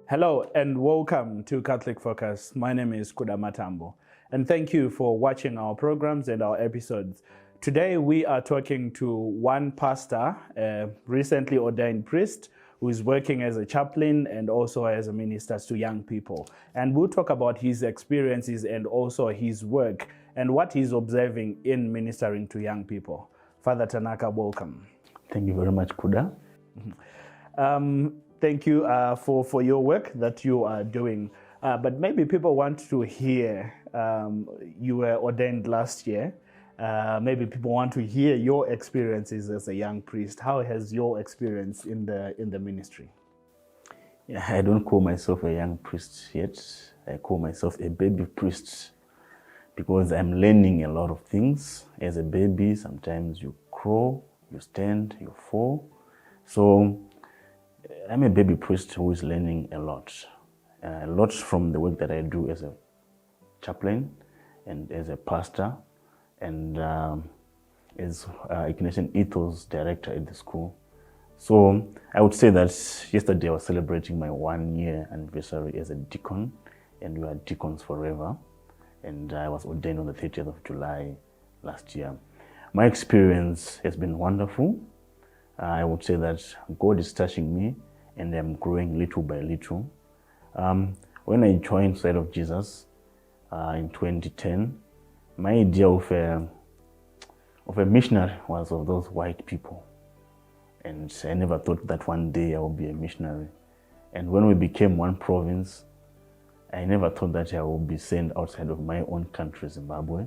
Hello and welcome to Catholic Focus. My name is Kuda Matambo, and thank you for watching our programs and our episodes. Today we are talking to one pastor, a recently ordained priest, who is working as a chaplain and also as a minister to young people. And we'll talk about his experiences and also his work and what he's observing in ministering to young people. Father Tanaka, welcome. Thank you very much, Kuda. Thank you for your work that you are doing. But maybe people want to hear, you were ordained last year. Maybe people want to hear your experiences as a young priest. How has your experience in the ministry? Yeah, I don't call myself a young priest yet. I call myself a baby priest because I'm learning a lot of things. As a baby, sometimes you crawl, you stand, you fall. So I'm a baby priest who is learning a lot from the work that I do as a chaplain and as a pastor and as Ignatius Ethos director at the school. So I would say that yesterday I was celebrating my 1-year anniversary as a deacon, and we are deacons forever. And I was ordained on the 30th of July last year. My experience has been wonderful. I would say that God is touching me and I'm growing little by little. When I joined Side of Jesus in 2010, my idea of a missionary was of those white people. And I never thought that one day I would be a missionary. And when we became one province, I never thought that I would be sent outside of my own country, Zimbabwe.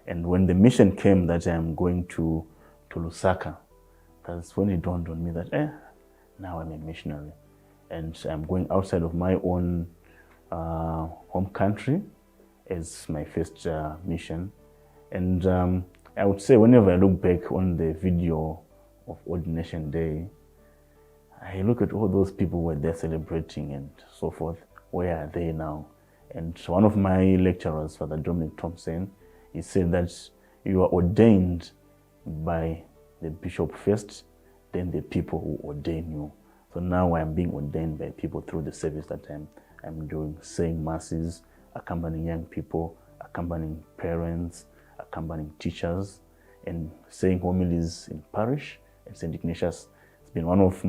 And when the mission came that I'm going to Lusaka, that's when it dawned on me that, now I'm a missionary. And I'm going outside of my own home country as my first mission. And I would say whenever I look back on the video of Ordination Day, I look at all those people who were there celebrating and so forth. Where are they now? And one of my lecturers, Father Dominic Thompson, he said that you are ordained by the bishop first, then the people who ordain you. So now I'm being ordained by people through the service that I'm doing, saying masses, accompanying young people, accompanying parents, accompanying teachers, and saying homilies in parish at St. Ignatius. It's been one of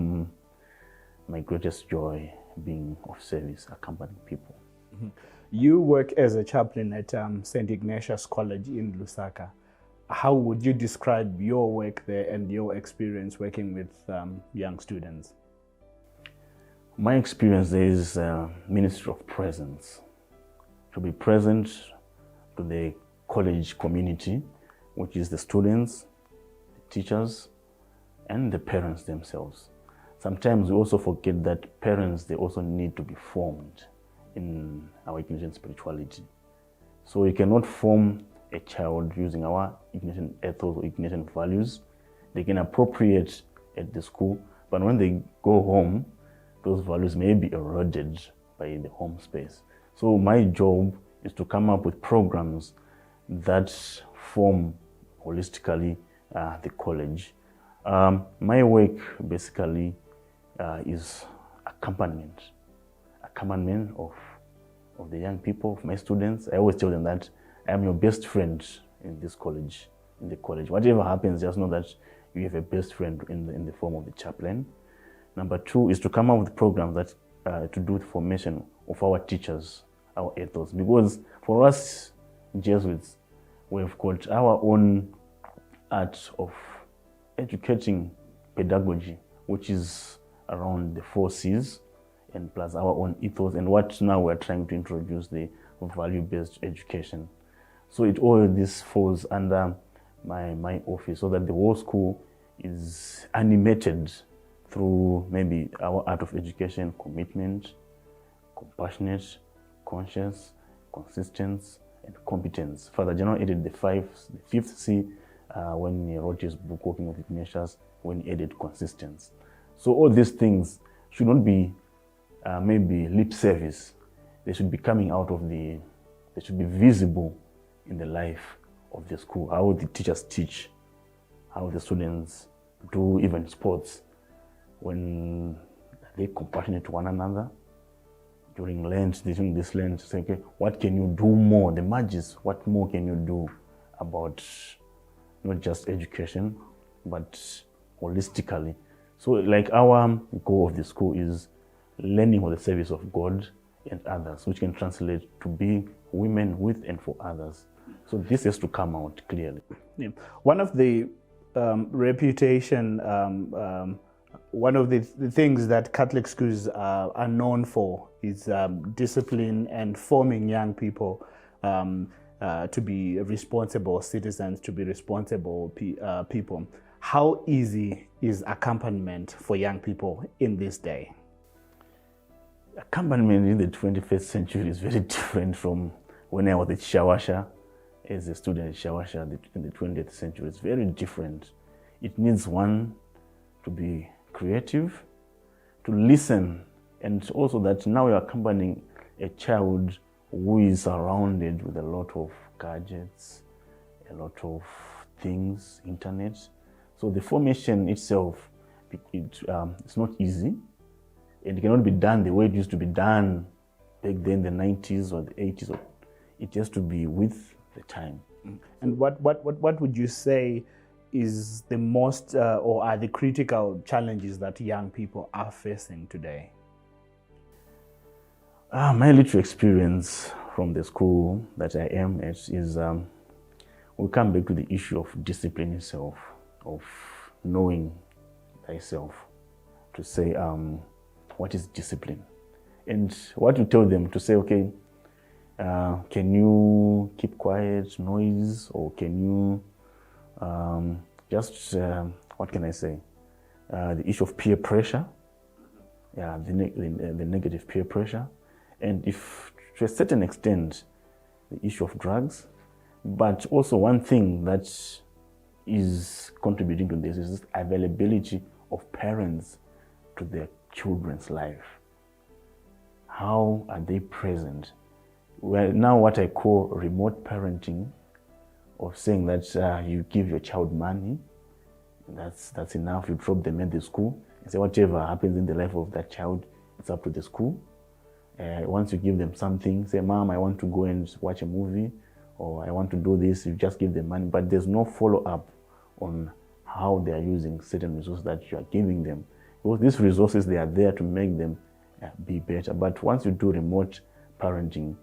my greatest joy, being of service, accompanying people. Mm-hmm. You work as a chaplain at St. Ignatius College in Lusaka. How would you describe your work there and your experience working with young students? My experience there is ministry of presence. To be present to the college community, which is the students, the teachers, and the parents themselves. Sometimes we also forget that parents, they also need to be formed in our Ignatian spirituality. So you cannot form a child using our Ignatian ethos or Ignatian values. They can appropriate at the school, but when they go home, those values may be eroded by the home space. So my job is to come up with programs that form holistically the college. My work basically is accompaniment of the young people, of my students. I always tell them that I am your best friend in this college, in the college. Whatever happens, just know that you have a best friend in the form of the chaplain. Number 2 is to come up with programs that to do the formation of our teachers, our ethos. Because for us Jesuits, we've got our own art of educating pedagogy, which is around the 4 C's, and plus our own ethos, and what now we're trying to introduce, the value-based education. So all this falls under my office, so that the whole school is animated through maybe our art of education: commitment, compassionate, conscious, consistent, and competence. Father General added the 5th C when he wrote his book, Walking with Ignatius, when he added consistence. So all these things should not be maybe lip service. They should be coming out of they should be visible in the life of the school, how the teachers teach, how the students do even sports, when they're compassionate to one another, during Lent, during this Lent, say, okay, what can you do more? The margins, what more can you do about not just education, but holistically? So like our goal of the school is learning for the service of God and others, which can translate to be women with and for others. So this has to come out clearly. Yeah. One of the one of the things that Catholic schools are known for is discipline and forming young people to be responsible citizens, to be responsible people. How easy is accompaniment for young people in this day? Accompaniment in the 21st century is very different from when I was at Shawasha, as a student at Shawasha in the 20th century. It's very different. It needs one to be creative, to listen, and also that now you're accompanying a child who is surrounded with a lot of gadgets, a lot of things, internet. So the formation itself, it's not easy. It cannot be done the way it used to be done back then, the 90s or the 80s. It has to be with the time. And what would you say is the most or are the critical challenges that young people are facing today? My little experience from the school that I am at is we come back to the issue of discipline itself, of knowing thyself, to say what is discipline. And what you tell them to say, okay, can you keep quiet, noise, or can you what can I say? The issue of peer pressure, yeah, the negative peer pressure, and if to a certain extent, the issue of drugs. But also one thing that is contributing to this is availability of parents to their children's life. How are they present? Well, now what I call remote parenting, of saying that you give your child money, that's enough. You drop them at the school and say whatever happens in the life of that child, it's up to the school. Once you give them something, say, Mom, I want to go and watch a movie, or I want to do this, you just give them money, but there's no follow-up on how they are using certain resources that you are giving them. Because these resources, they are there to make them be better. But once you do remote parenting,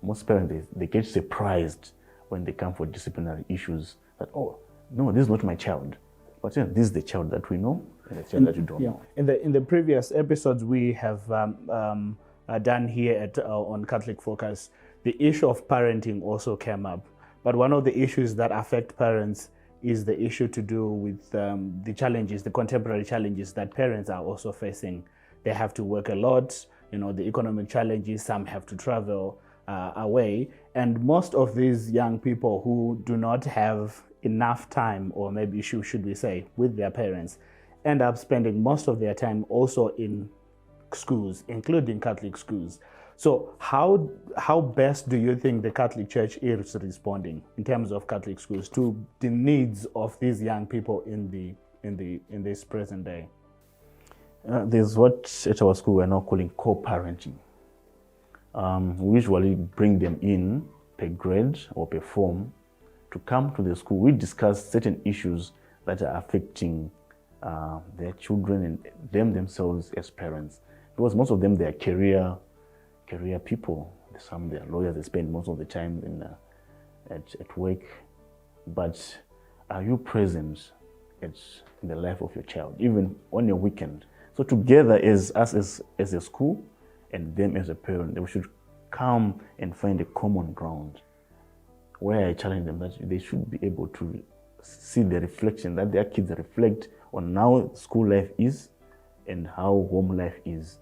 most parents, they get surprised when they come for disciplinary issues that, oh, no, this is not my child. But yeah, this is the child that we know and the child that you don't know. In the previous episodes we have done here on Catholic Focus, the issue of parenting also came up. But one of the issues that affect parents is the issue to do with the challenges, the contemporary challenges that parents are also facing. They have to work a lot, the economic challenges, some have to travel away. And most of these young people who do not have enough time, or maybe should we say, with their parents, end up spending most of their time also in schools, including Catholic schools. So how best do you think the Catholic Church is responding in terms of Catholic schools to the needs of these young people in this present day? There's what at our school we're now calling co-parenting. We usually bring them in per grade or per form to come to the school. We discuss certain issues that are affecting their children and them themselves as parents. Because most of them, they are career people. Some they are lawyers, they spend most of the time at work. But are you present in the life of your child, even on your weekend? So together as us as a school and them as a parent, we should come and find a common ground where I challenge them that they should be able to see the reflection that their kids reflect on how school life is and how home life is.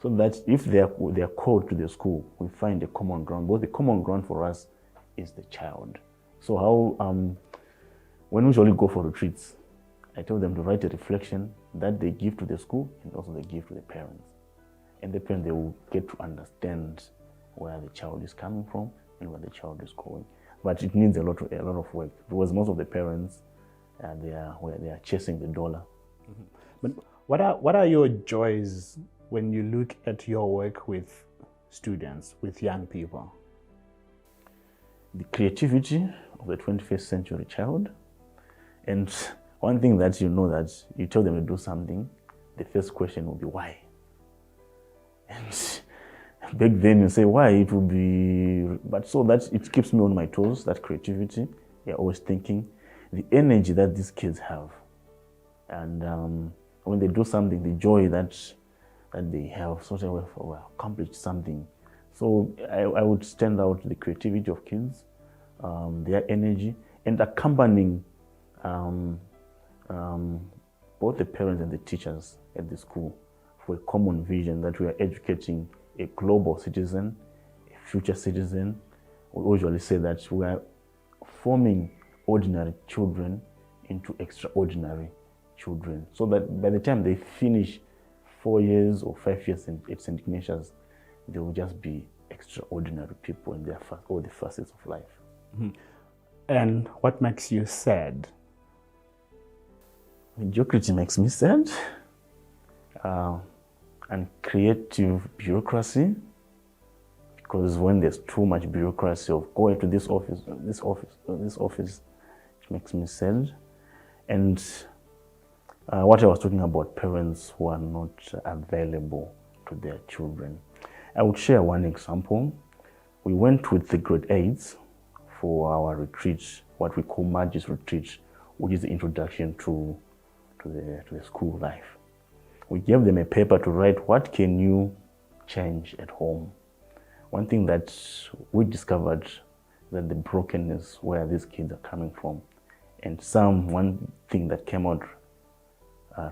So that if they are called to the school, we find a common ground. But the common ground for us is the child. So how when we usually go for retreats, I tell them to write a reflection that they give to the school and also they give to the parents. And the parents, they will get to understand where the child is coming from and where the child is going. But it needs a lot of work, because most of the parents they are chasing the dollar. Mm-hmm. But what are your joys when you look at your work with students, with young people? The creativity of the 21st century child. And one thing that you know, that you tell them to do something, the first question will be why. And back then you say why, it will be, but so that it keeps me on my toes, that creativity. You're always thinking, the energy that these kids have. And when they do something, the joy that they have, sort of accomplished something. So I would stand out the creativity of kids, their energy, and accompanying both the parents and the teachers at the school for a common vision that we are educating a global citizen, a future citizen. We usually say that we are forming ordinary children into extraordinary children, so that by the time they finish 4 years or 5 years at St. Ignatius, they will just be extraordinary people in all the facets of life. Mm-hmm. And what makes you sad? Mediocrity makes me sad, and creative bureaucracy, because when there's too much bureaucracy of going to this office, it makes me sad. And what I was talking about, parents who are not available to their children. I would share one example. We went with the grade 8s for our retreat, what we call Magis retreat, which is the introduction to the school life. We gave them a paper to write, what can you change at home? One thing that we discovered, that the brokenness where these kids are coming from. And one thing that came out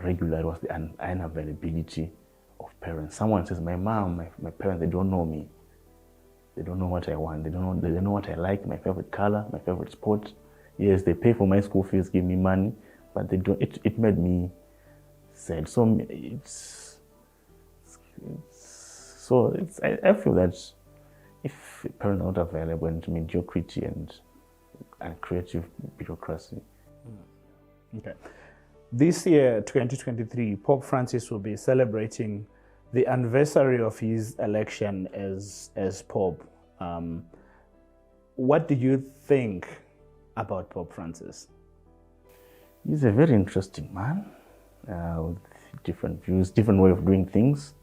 regularly was the unavailability of parents. Someone says, my mom, my parents, they don't know me. They don't know what I want. They don't know what I like, my favorite color, my favorite sport. Yes, they pay for my school fees, give me money, but they don't. It made me sad. So I feel that if parents are not available, and mediocrity and creative bureaucracy. Okay. This year, 2023, Pope Francis will be celebrating the anniversary of his election as Pope. What do you think about Pope Francis? He's a very interesting man with different views, different way of doing things.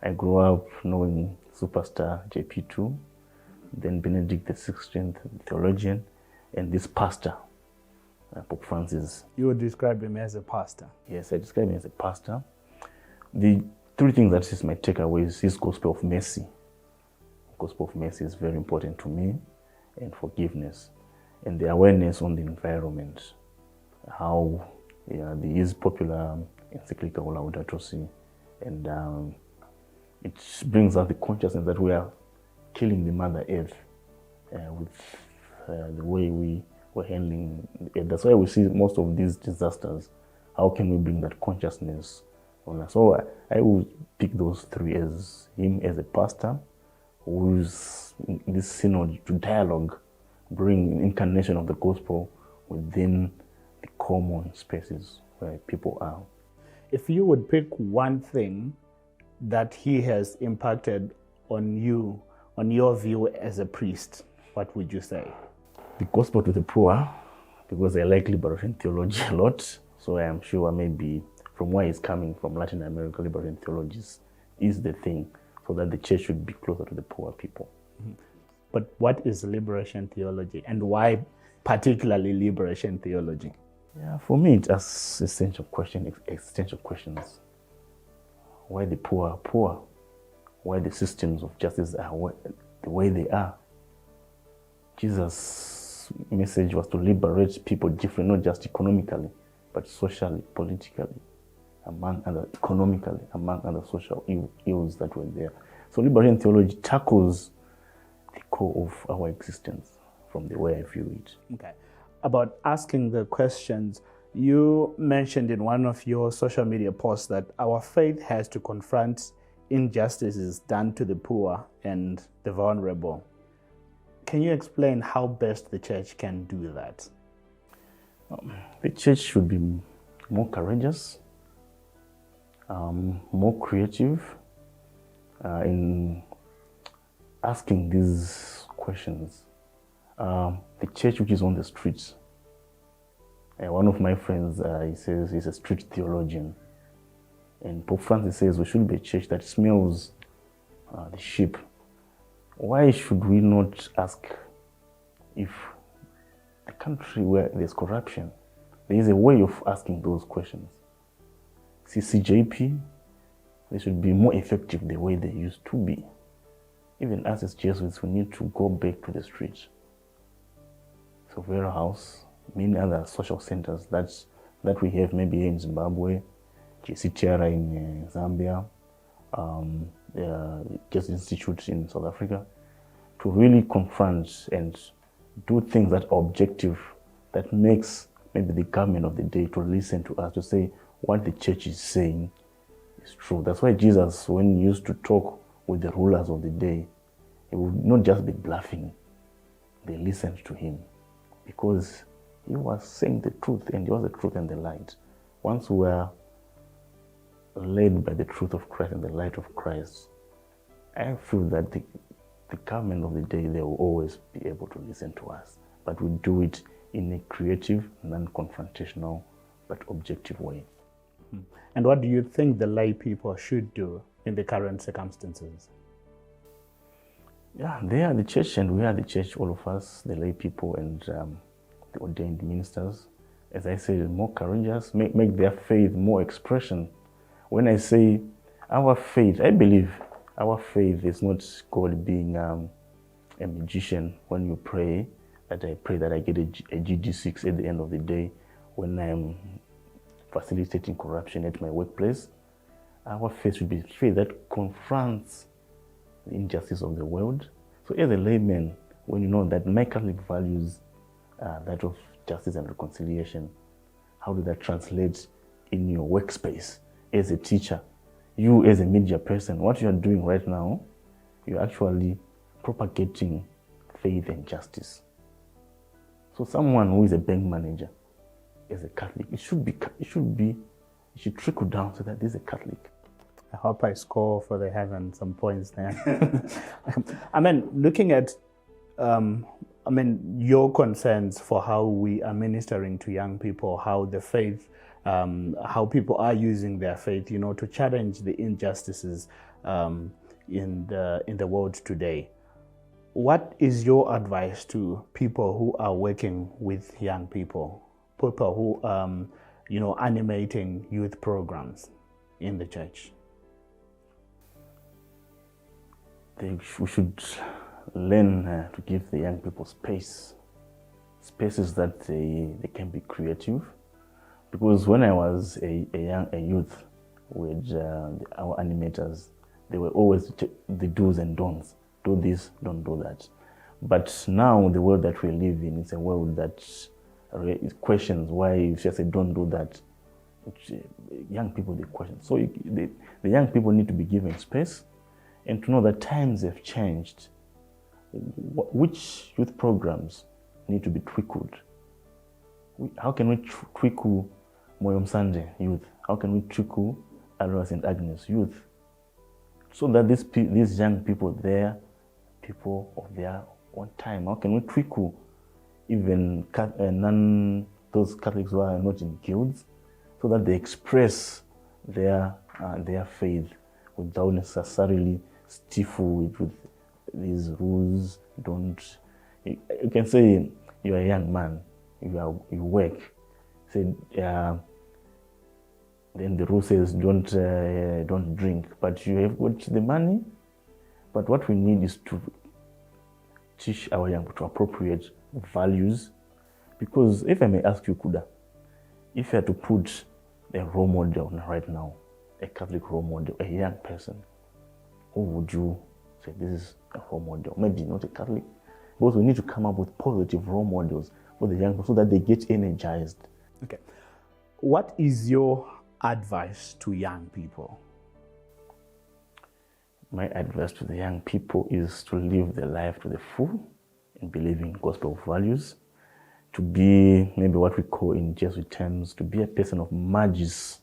I grew up knowing superstar JP2, then Benedict XVI, theologian, and this pastor, Pope Francis. You would describe him as a pastor? Yes, I describe him as a pastor. The three things that is my takeaway is his gospel of mercy. Gospel of mercy is very important to me, and forgiveness, and the awareness on the environment. How his popular encyclical Laudato Si, and it brings out the consciousness that we are killing the Mother Earth with the way we're handling it. That's why we see most of these disasters. How can we bring that consciousness on us? So I will pick those three as him as a pastor who's in this synod to dialogue, bring incarnation of the gospel within the common spaces where people are. If you would pick one thing that he has impacted on you, on your view as a priest, what would you say? The gospel to the poor, because I like liberation theology a lot. So I am sure maybe from where he's coming from, Latin America, liberation theology is the thing, so that the church should be closer to the poor people. Mm-hmm. But what is liberation theology, and why particularly liberation theology? Yeah, for me, it asks existential questions. Why the poor are poor? Why the systems of justice are the way they are? Jesus' message was to liberate people different, not just economically, but socially, politically, economically, among other social ills that were there. So liberation theology tackles the core of our existence from the way I view it. Okay. About asking the questions, you mentioned in one of your social media posts that our faith has to confront injustices done to the poor and the vulnerable. Can you explain how best the church can do that? The church should be more courageous, more creative in asking these questions. The church which is on the streets. One of my friends, he says he's a street theologian. And Pope Francis says we should be a church that smells the sheep. Why should we not ask if the country where there's corruption, there is a way of asking those questions? CCJP, they should be more effective the way they used to be. Even us as Jesuits, we need to go back to the streets. So Vera House, many other social centers that we have maybe here in Zimbabwe, JCTR in Zambia, Jesuit Institute in South Africa, to really confront and do things that are objective, that makes maybe the government of the day to listen to us, to say what the church is saying is true. That's why Jesus, when he used to talk with the rulers of the day, he would not just be bluffing. They listened to him because he was saying the truth, and he was the truth and the light. Once we are led by the truth of Christ and the light of Christ, I feel that the government of the day, they will always be able to listen to us. But we do it in a creative, non-confrontational, but objective way. And what do you think the lay people should do in the current circumstances? Yeah, they are the church and we are the church, all of us, the lay people and the ordained ministers. As I said, more courageous, make their faith more expression. When I say our faith, I believe our faith is not God being a magician. When you pray, that I pray that I get a GD6 at the end of the day when I'm facilitating corruption at my workplace. Our faith should be faith that confronts the injustice of the world. So as a layman, when you know that my Catholic values that of justice and reconciliation, how do that translate in your workspace? As a teacher, you as a media person, what you are doing right now, you're actually propagating faith and justice. So someone who is a bank manager, as a Catholic, it should trickle down so that this is a Catholic. I hope I score for the heaven some points there. I mean, looking at your concerns for how we are ministering to young people, how the faith, how people are using their faith, to challenge the injustices in the world today. What is your advice to people who are working with young people who animating youth programs in the church? We should learn to give the young people spaces that they can be creative. Because when I was a youth with our animators, they were always the do's and don'ts. Do this, don't do that. But now the world that we live in is a world that questions why if you say don't do that. Young people, they question. So the young people need to be given space and to know that times have changed. Which youth programs need to be tweaked? How can we tweak Moyo Msande youth? How can we tweak Aloha St. Agnes youth? So that these young people, they're people of their own time. How can we tweak even those Catholics who are not in guilds, so that they express their faith without necessarily stifle it with these rules? You can say you're a young man, you work. Say, then the rule says don't drink, but you have got the money. But what we need is to teach our young people to appropriate values. Because if I may ask you, Kuda, if you had to put a role model right now, a Catholic role model, a young person, who would you say this is a role model? Maybe not a Catholic, because we need to come up with positive role models for the young people so that they get energized. Okay. What is your advice to young people? My advice to the young people is to live their life to the full in believing gospel values, to be maybe what we call in Jesuit terms, to be a person of magis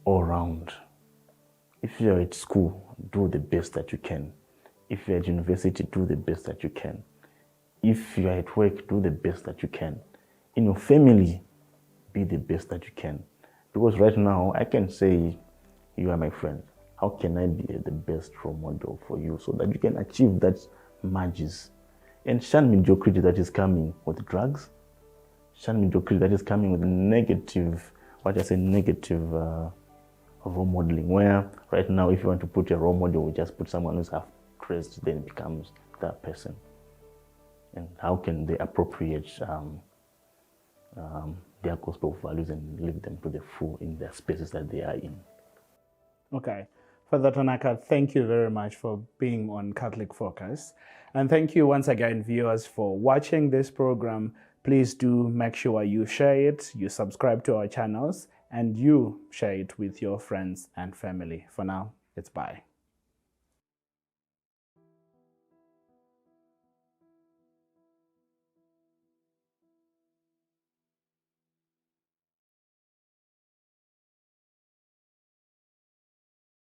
all around. If you're at school, do the best that you can. If you're at university, do the best that you can. If you're at work, do the best that you can. In your family, be the best that you can. Because right now, I can say, you are my friend. How can I be the best role model for you so that you can achieve that margins? And shun mediocrity that is coming with drugs. Shun mediocrity that is coming with negative, negative role modeling. Where right now, if you want to put a role model, you just put someone who's half dressed, then it becomes that person. And how can they appropriate their gospel values and live them to the full in their spaces that they are in? Okay. Father Tanaka, thank you very much for being on Catholic Focus. And thank you once again, viewers, for watching this program. Please do make sure you share it, you subscribe to our channels, and you share it with your friends and family. For now, it's bye.